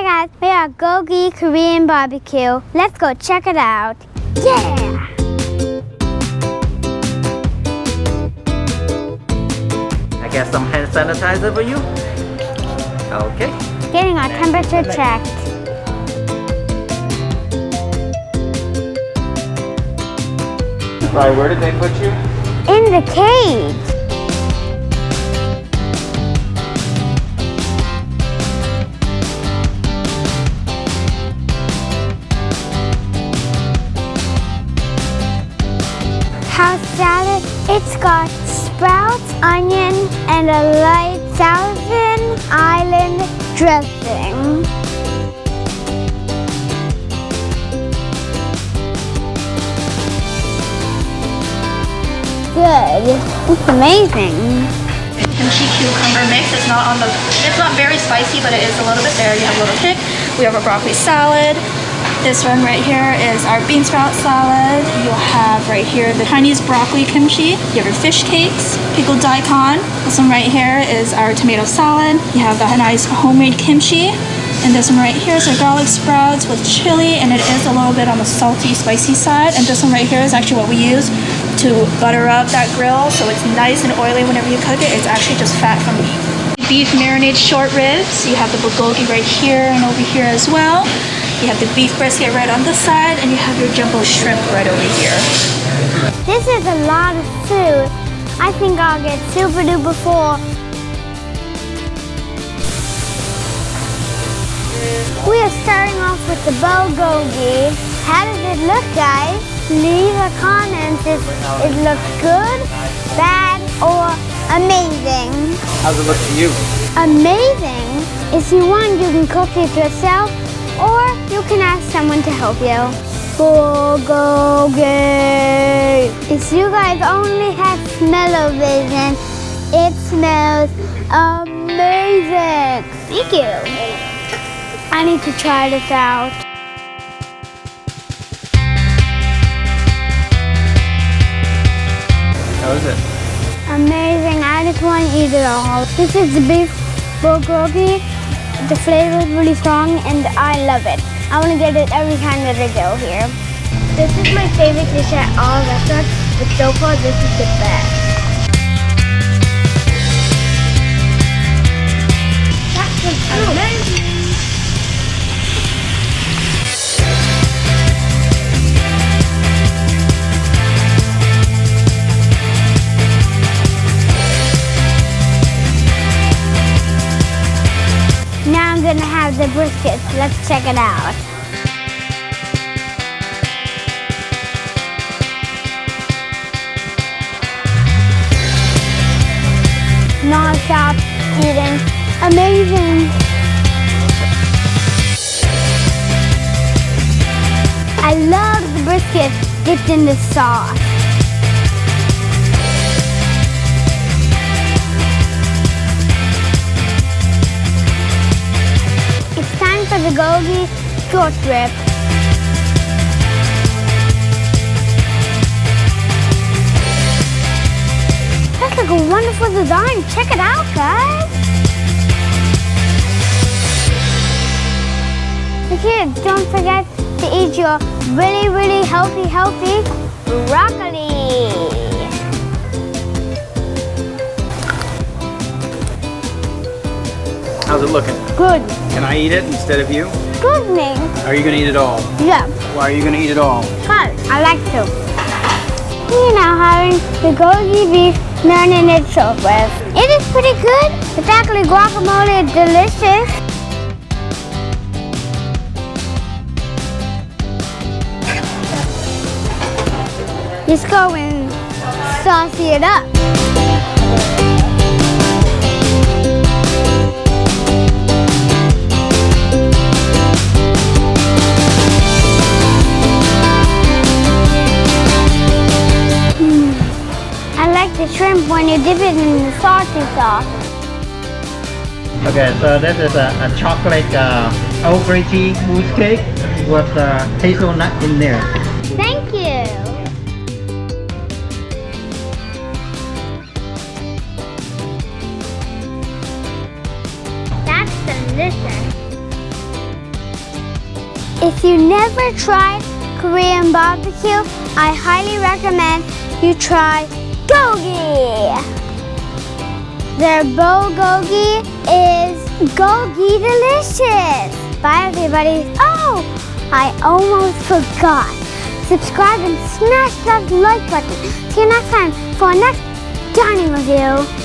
Hi guys, we are Gogi Korean BBQ. Let's go check it out. Yeah! I got some hand sanitizer for you. Okay. Getting our temperature checked. Right, where did they put you? In the cage. House salad. It's got sprouts, onion, and a light Thousand Island dressing. Good. It's amazing. Kimchi cucumber mix. It's not very spicy, but it is a little bit there. You have a little kick. We have a broccoli salad. This one right here is our bean sprout salad. You'll have right here the Chinese broccoli kimchi. You have your fish cakes, pickled daikon. This one right here is our tomato salad. You have the nice homemade kimchi. And this one right here is our garlic sprouts with chili, and it is a little bit on the salty, spicy side. And this one right here is actually what we use to butter up that grill, so it's nice and oily whenever you cook it. It's actually just fat from beef. Beef marinade short ribs. You have the bulgogi right here and over here as well. You have the beef brisket right on this side, and you have your jumbo shrimp right over here. This is a lot of food. I think I'll get super duper full. We are starting off with the bulgogi. How does it look, guys? Leave a comment if it looks good, bad, or amazing. How's it look to you? Amazing. If you want, you can cook it yourself, or you can ask someone to help you. Bulgogi. If you guys only had SmelloVision, it smells amazing. Thank you. I need to try this out. How is it? Amazing. I just want to eat it all. This is the beef bulgogi. The flavor is really strong and I love it. I want to get it every time that I go here. This is my favorite dish at all restaurants, but so far this is the best. That's amazing. Now I'm gonna have the brisket. Let's check it out. Non-stop eating. Amazing. I love the brisket dipped in the sauce. It's time for the Gogi short rib. That's like a wonderful design. Check it out, guys. The kids, don't forget to eat your really, really healthy broccoli. How's it looking? Good. Can I eat it instead of you? Good me. Are you gonna eat it all? Yeah. Why are you gonna eat it all? Fun. I like to. We're now having the Gogi beef marinated short rib. It is pretty good. It's actually guacamole delicious. Just go and saucy it up. I like the shrimp when you dip it in the salty sauce. Okay, so this is a chocolate Earl Grey tea mousse cake with hazelnut in there. Thank you. That's delicious. If you never tried Korean barbecue, I highly recommend you try Gogi. Their bulgogi is Gogi delicious. Bye everybody. Oh, I almost forgot. Subscribe and smash that like button. See you next time for our next dining review.